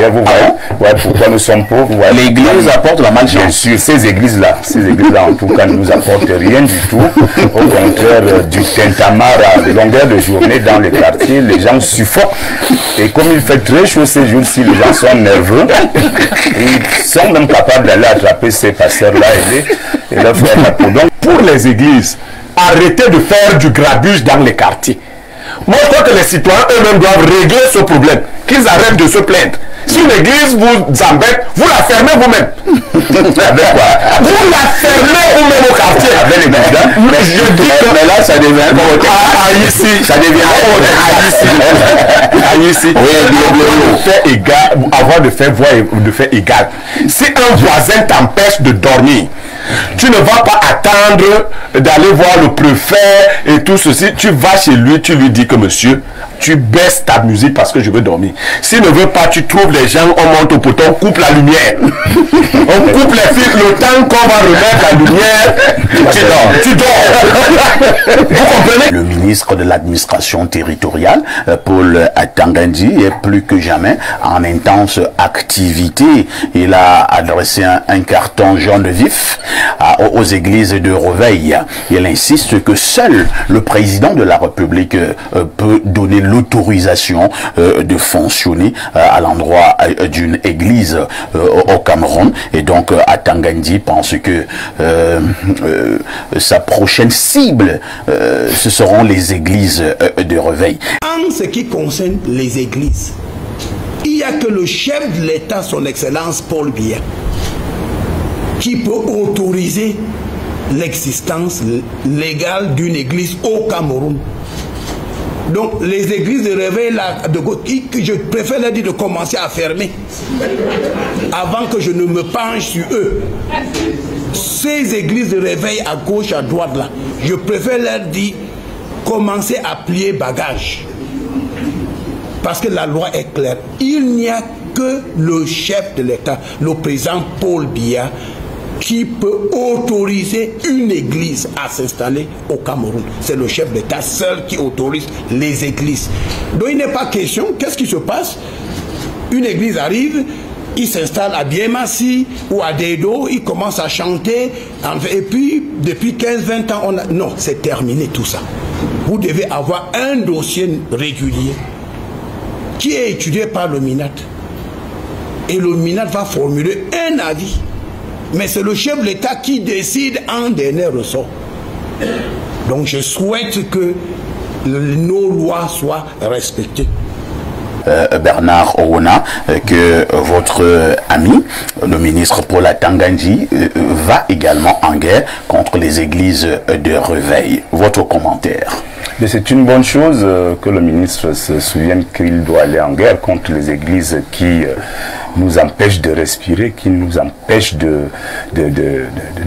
D'ailleurs, vous voyez pourquoi nous sommes pauvres. L'Église apporte la malchance. Bien sûr, ces églises-là, en tout cas, ne nous apportent rien du tout. Au contraire, du tintamarre à longueur de journée dans les quartiers, les gens suffoquent. Et comme il fait très chaud ces jours-ci, les gens sont nerveux. Ils sont même capables d'aller attraper ces pasteurs-là et leur faire la peau. Donc, pour les églises, arrêtez de faire du grabuge dans les quartiers. Moi, je crois que les citoyens eux-mêmes doivent régler ce problème. Qu'ils arrêtent de se plaindre. Si l'église vous embête, vous la fermez vous-même. Vous la fermez vous-même au quartier. Mais là, ça devient ici. Ça devient ici. Avoir de fait voix et de fait égal. Si un voisin t'empêche de dormir, tu ne vas pas attendre d'aller voir le préfet et tout ceci. Tu vas chez lui, tu lui dis que monsieur, tu baisses ta musique parce que je veux dormir. S'il ne veut pas, tu trouves les gens, on monte au poteau, on coupe la lumière. On coupe les fils, le temps qu'on va remettre la lumière, tu dors. Vous comprenez? Le ministre de l'administration territoriale, Paul Atangandi, est plus que jamais en intense activité. Il a adressé un carton jaune vif aux églises de Reveil. Il insiste que seul le président de la République peut donner l'autorisation de fonctionner à l'endroit d'une église au Cameroun. Et donc Atangandi pense que sa prochaine cible, ce seront les églises de Reveil. En ce qui concerne les églises, il n'y a que le chef de l'État, son Excellence Paul Biya, qui peut autoriser l'existence légale d'une église au Cameroun. Donc les églises de réveil, je préfère leur dire de commencer à fermer avant que je ne me penche sur eux. Ces églises de réveil à gauche, à droite là, je préfère leur dire commencer à plier bagage. Parce que la loi est claire. Il n'y a que le chef de l'État, le président Paul Biya, qui peut autoriser une église à s'installer au Cameroun. C'est le chef d'État seul qui autorise les églises. Donc il n'est pas question, qu'est-ce qui se passe? Une église arrive, il s'installe à Biemassi ou à Dedo, il commence à chanter, et puis depuis 15-20 ans, non, c'est terminé tout ça. Vous devez avoir un dossier régulier qui est étudié par le MINAT. Et le MINAT va formuler un avis. Mais c'est le chef de l'État qui décide en dernier ressort. Donc je souhaite que nos lois soient respectées. Bernard Owona, que votre ami, le ministre Paul Atangandi, va également en guerre contre les églises de Reveil. Votre commentaire? C'est une bonne chose que le ministre se souvienne qu'il doit aller en guerre contre les églises qui nous empêchent de respirer, qui nous empêchent de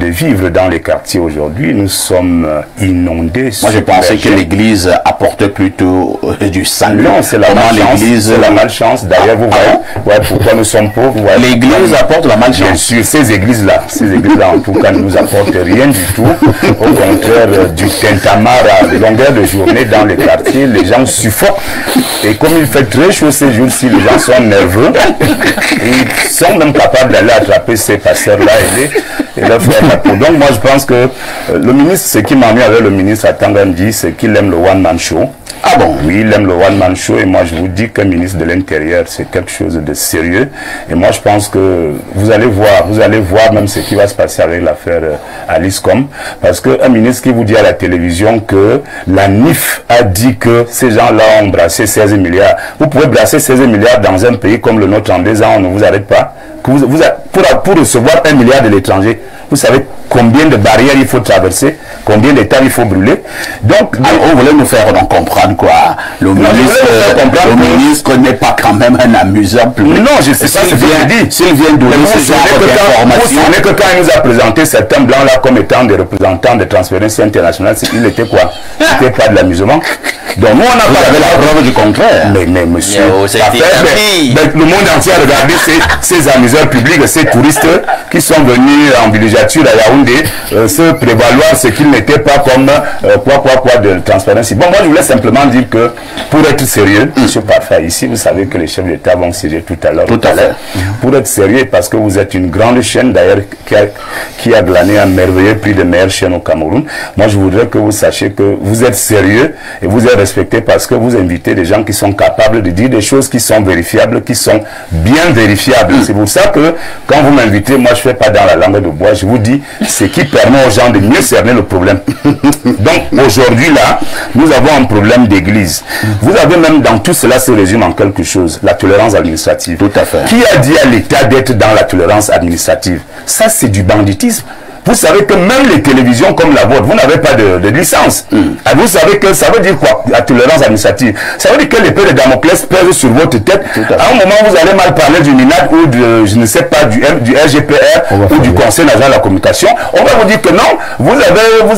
vivre dans les quartiers aujourd'hui. Nous sommes inondés. Moi, je pensais que l'église apportait plutôt du sang. Non, c'est la malchance. C'est la malchance. D'ailleurs, vous voyez pourquoi nous sommes pauvres. L'église apporte la malchance. Bien sûr, ces églises-là, en tout cas, ne nous apportent rien du tout. Au contraire, du tintamarre à longueur de journée dans les quartiers, les gens suffoquent. Et comme il fait très chaud ces jours-ci, les gens sont nerveux. Ils sont même capables d'aller attraper ces pasteurs-là et leur faire la peau. Donc moi je pense que le ministre, ce qui m'a mis avec le ministre Atangandi, c'est qu'il aime le one-man show. Ah bon? Oui, il aime le one-man show et moi je vous dis qu'un ministre de l'Intérieur, c'est quelque chose de sérieux. Et moi je pense que vous allez voir même ce qui va se passer avec l'affaire Aliscom. Parce qu'un ministre qui vous dit à la télévision que la NIF a dit que ces gens-là ont brassé 16 milliards. Vous pouvez brasser 16 milliards dans un pays comme le nôtre en 2 ans, on ne vous arrête pas. Pour recevoir 1 milliard de l'étranger, vous savez combien de barrières il faut traverser, combien d'étapes il faut brûler. Donc, on voulait nous faire comprendre quoi. Le ministre n'est pas quand même un amuseur. Non, je sais pas ce que je dis. S'il vient donner ce genre d'informations. Ce n'est que quand il nous a présenté certains blancs-là comme étant des représentants de Transparency International, il était quoi? C'était pas de l'amusement. Donc nous, on a pas la preuve du contraire. Mais monsieur, le monde entier a regardé ces amuseurs publics, ces touristes qui sont venus en villégiature à Yaoundé se prévaloir ce qu'ils mettez pas comme quoi de transparence. Bon, moi je voulais simplement dire que pour être sérieux, monsieur Parfait, ici vous savez que les chefs d'État vont siéger tout à l'heure. Pour être sérieux, parce que vous êtes une grande chaîne d'ailleurs qui a glané un merveilleux prix de meilleure chaîne au Cameroun. Moi je voudrais que vous sachiez que vous êtes sérieux et vous êtes respecté parce que vous invitez des gens qui sont capables de dire des choses qui sont vérifiables, qui sont bien vérifiables. C'est pour ça que quand vous m'invitez, moi je fais pas dans la langue de bois, je vous dis ce qui permet aux gens de mieux cerner le problème. Donc aujourd'hui là, nous avons un problème d'église. Vous avez même dans tout cela se résume en quelque chose, la tolérance administrative. Tout à fait. Qui a dit à l'État d'être dans la tolérance administrative? Ça c'est du banditisme. Vous savez que même les télévisions comme la vôtre, vous n'avez pas de licence. Vous savez que ça veut dire quoi, la tolérance administrative? Ça veut dire que l'épée de Damoclès pèse sur votre tête. À un moment, vous allez mal parler du MINAD ou de, je ne sais pas, du RGPR ou du Conseil national de la communication. On va vous dire que non, vous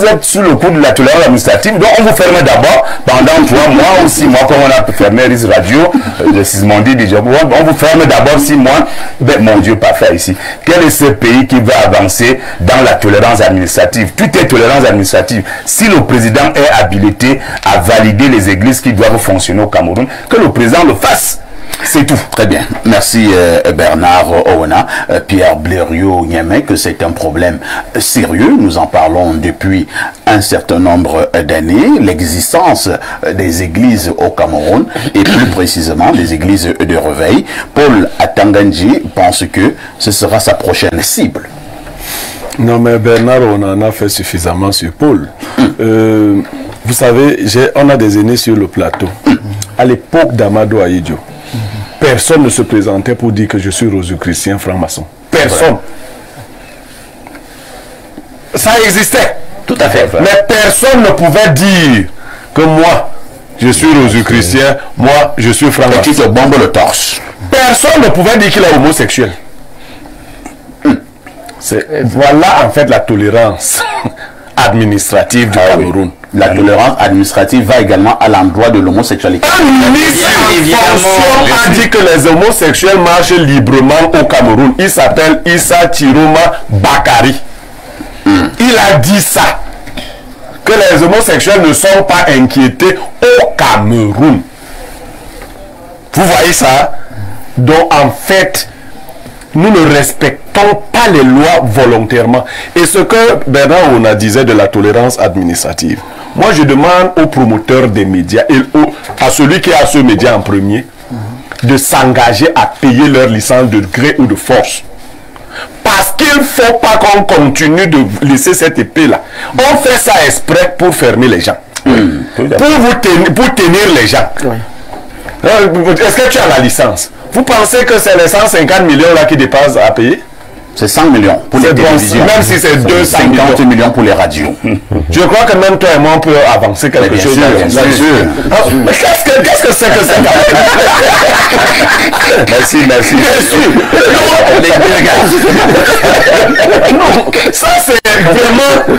êtes sous le coup de la tolérance administrative, donc on vous ferme d'abord pendant 3 mois ou 6 mois, comme on a fermé RIS Radio, le Sismondi, on vous ferme d'abord 6 mois. Ben, mon Dieu, parfait ici. Quel est ce pays qui va avancer dans la tolérance administrative? Tout est tolérance administrative. Si le président est habilité à valider les églises qui doivent fonctionner au Cameroun, que le président le fasse. C'est tout. Très bien. Merci Bernard Owena. Pierre Blériot-Niamey, que c'est un problème sérieux. Nous en parlons depuis un certain nombre d'années. L'existence des églises au Cameroun et plus précisément des églises de réveil. Paul Atangandji pense que ce sera sa prochaine cible. Non, mais Bernard, on en a fait suffisamment sur Paul. Vous savez, on a des aînés sur le plateau. À l'époque d'Amadou Ahidjo, personne ne se présentait pour dire que je suis rosicrucien franc-maçon. Personne. Ça existait. Tout à fait. Mais personne ne pouvait dire que moi, je suis rosicrucien, moi, je suis franc-maçon. Et tu te bombes le torse. Personne ne pouvait dire qu'il est homosexuel. Voilà en fait la tolérance administrative du Cameroun. La tolérance administrative va également à l'endroit de l'homosexualité. Un ministre en fonction a dit que les homosexuels marchent librement au Cameroun. Il s'appelle Issa Chiroma Bakari. Il a dit ça. Que les homosexuels ne sont pas inquiétés au Cameroun. Vous voyez ça? Donc en fait, nous ne respectons pas les lois volontairement. Et ce que Bernard Owena disait de la tolérance administrative, moi je demande aux promoteurs des médias et à celui qui a ce média en premier de s'engager à payer leur licence de gré ou de force. Parce qu'il ne faut pas qu'on continue de laisser cette épée-là. On fait ça exprès pour fermer les gens. Pour tenir les gens. Est-ce que tu as la licence? Vous pensez que c'est les 150 millions là qui dépassent à payer? C'est 100 millions pour les télévisions. Même si c'est 250 millions pour les radios. Je crois que même toi et moi on peut avancer quelque chose là-dessus. Mais qu'est-ce que c'est que ça? Merci. Non, ça c'est vraiment...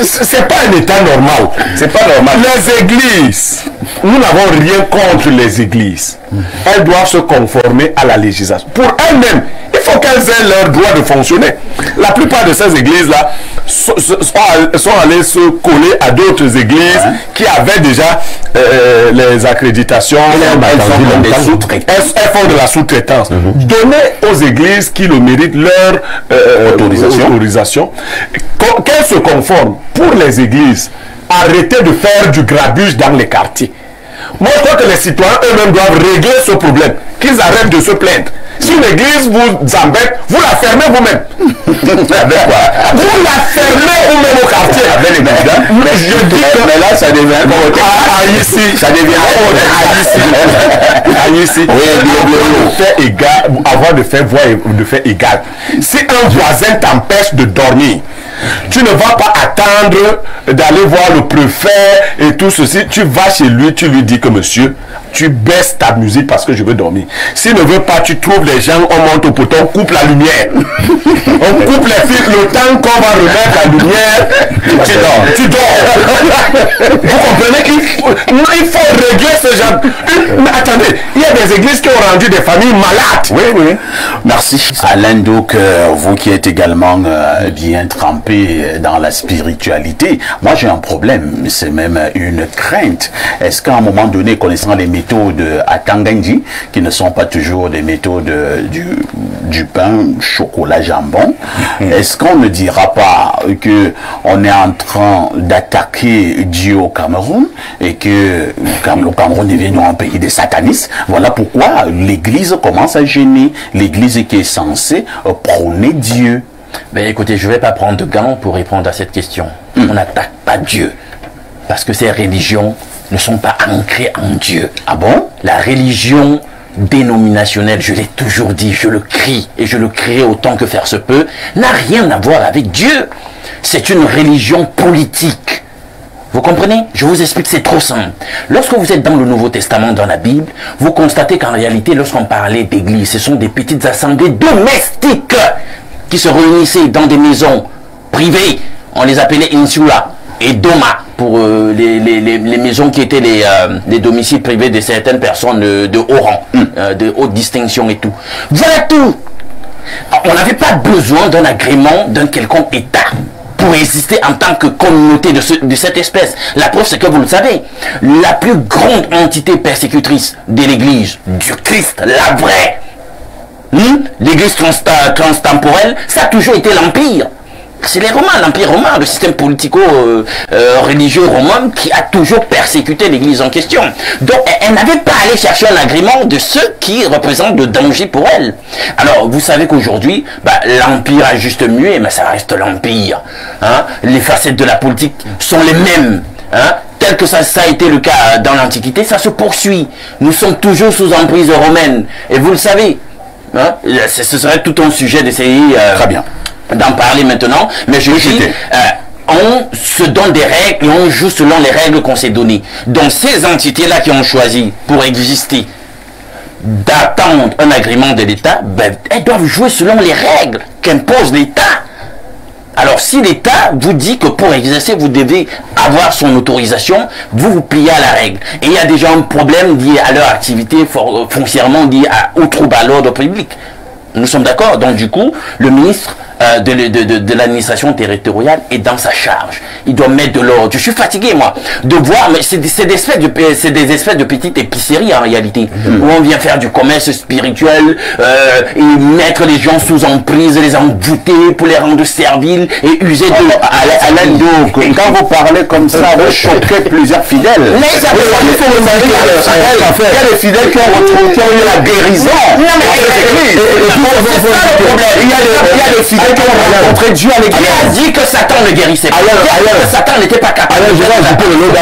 C'est pas un état normal. C'est pas normal. Les églises, nous n'avons rien contre les églises. Elles doivent se conformer à la législation. Pour elles-mêmes, il faut qu'elles aient leur droit de fonctionner. La plupart de ces églises-là sont allées se coller à d'autres églises qui avaient déjà les accréditations. Elles font de la sous-traitance. Donnez aux églises qui le méritent leur autorisation. Qu'elles se conforment. Pour les églises, arrêtez de faire du grabuge dans les quartiers. Moi, je crois que les citoyens eux-mêmes doivent régler ce problème. Qu'ils arrêtent de se plaindre. Si une église vous embête, vous la fermez vous-même. Vous la fermez vous-même au quartier. Mais là, ça devient ici. Ça devient ici. Avoir de fait voix et de fait égal. Si un voisin t'empêche de dormir, tu ne vas pas attendre d'aller voir le préfet et tout ceci. Tu vas chez lui, tu lui dis que monsieur, tu baisses ta musique parce que je veux dormir. S'il ne veut pas, tu trouves les gens, on monte au poteau, on coupe la lumière. On coupe les fils, le temps qu'on va remettre la lumière, tu dors. Vous comprenez qu'il faut régler ce genre. Mais attendez, il y a des églises qui ont rendu des familles malades. Oui, oui. Merci. Alain, donc, vous qui êtes également bien trempé dans la spiritualité, moi j'ai un problème, c'est même une crainte. Est-ce qu'à un moment donné, connaissant les méthodes à Tangandji, qui ne sont pas toujours des méthodes du pain, chocolat, jambon, est-ce qu'on ne dira pas que on est en train d'attaquer Dieu au Cameroun et que le Cameroun devient un pays de satanistes? Voilà pourquoi l'Église commence à gêner. L'Église qui est censée prôner Dieu. Mais écoutez, je ne vais pas prendre de gants pour répondre à cette question. On n'attaque pas Dieu. Parce que ces religions ne sont pas ancrées en Dieu. Ah bon? La religion dénominationnelle, je l'ai toujours dit, je le crie, et je le crierai autant que faire se peut, n'a rien à voir avec Dieu. C'est une religion politique. Vous comprenez? Je vous explique, c'est trop simple. Lorsque vous êtes dans le Nouveau Testament, dans la Bible, vous constatez qu'en réalité, lorsqu'on parlait d'église, ce sont des petites assemblées domestiques qui se réunissaient dans des maisons privées. On les appelait insula et doma pour les maisons qui étaient les domiciles privés de certaines personnes de haut rang, de haute distinction et tout. Voilà tout. On n'avait pas besoin d'un agrément d'un quelconque État pour exister en tant que communauté de cette espèce. La preuve, c'est que vous le savez, la plus grande entité persécutrice de l'Église, du Christ, la vraie, l'Église transtemporelle, ça a toujours été l'Empire. C'est les Romains, l'Empire romain, le système politico-religieux romain qui a toujours persécuté l'Église en question. Donc, elle n'avait pas à aller chercher un agrément de ceux qui représentent le danger pour elle. Alors, vous savez qu'aujourd'hui, l'Empire a juste mué, mais ça reste l'Empire. Hein? Les facettes de la politique sont les mêmes. Hein? Tel que ça a été le cas dans l'Antiquité, ça se poursuit. Nous sommes toujours sous emprise romaine. Et vous le savez. Hein? Ce serait tout un sujet d'essayer... Très bien. D'en parler maintenant, mais je dis, on se donne des règles et on joue selon les règles qu'on s'est données. Donc ces entités-là qui ont choisi pour exister d'attendre un agrément de l'État, elles doivent jouer selon les règles qu'impose l'État. Alors si l'État vous dit que pour exercer, vous devez avoir son autorisation, vous vous pliez à la règle. Et il y a déjà un problème lié à leur activité foncièrement lié au trouble à l'ordre public. Nous sommes d'accord. Donc du coup, le ministre de l'administration territoriale est dans sa charge. Il doit mettre de l'ordre. Je suis fatigué, moi, de voir, mais c'est des espèces de petites épiceries en réalité, où on vient faire du commerce spirituel et mettre les gens sous emprise, les embouter pour les rendre serviles et user de... Alain, donc, quand vous parlez comme ça, vous choquez plusieurs fidèles. Mais ça veut dire qu'il faut le il y a des fidèles qui ont eu la guérison. Non, mais il y a des fidèles qui ont rencontré Dieu à l'église. Qui a dit que Satan ne guérissait pas? Satan n'était pas capable. Je vais ajouter le nom d'un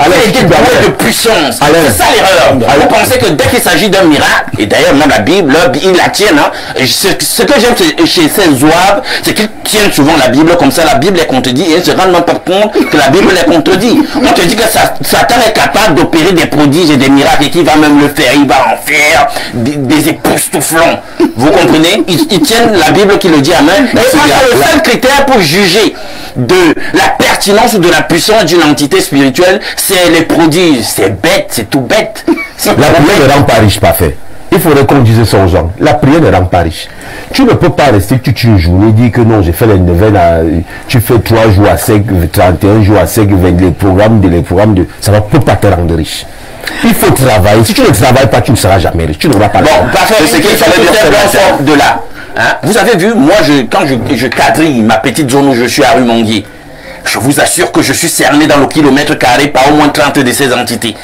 il était doué de puissance. C'est ça l'erreur. Vous pensez que dès qu'il s'agit d'un miracle, et d'ailleurs même la Bible, ils la tiennent. Ce que j'aime chez ces zouaves, c'est qu'ils tiennent souvent la Bible comme ça. La Bible est contredite et ils ne se rendent même pas compte que la Bible est contredite. On te dit que Satan est capable d'opérer des prodiges et des miracles et qu'il va même le faire. Il va en faire des époustouflants. Vous comprenez? Ils tiennent la Bible qui le dit à main. Et le seul critère pour juger de la pertinence ou de la puissance d'une entité spirituelle, c'est les prodiges. C'est bête, c'est tout bête. La prière ne rend pas riche, parfait. Il faudrait qu'on dise ça aux gens. La prière ne rend pas riche. Tu ne peux pas rester toute une journée et dire que non, j'ai fait les neuvaines, tu fais 3 jours à sec, 31 jours à sec, les programmes de... Ça ne peut pas te rendre riche. Il faut travailler. Si tu ne travailles pas, tu ne seras jamais riche. Tu n'auras pas... Bon, parfait, c'est qu'il fallait dire de là. Hein? Vous avez vu, moi, quand je quadrille ma petite zone où je suis à Rumonguier, je vous assure que je suis cerné dans le kilomètre carré par au moins 30 de ces entités.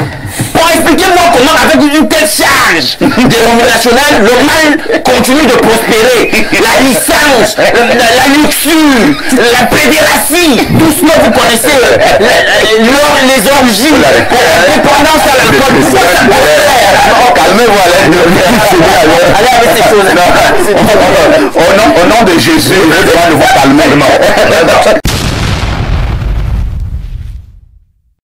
Pour expliquer-moi comment, avec une telle charge dénominationnelle, le mal continue de prospérer. La licence, la luxure, la pédératie, tout ce que vous connaissez, les orgies, la dépendance à l'alcool, tout ça. Calmez-vous, allez avec ces choses. Au nom de Jésus, je dois le voir calmement.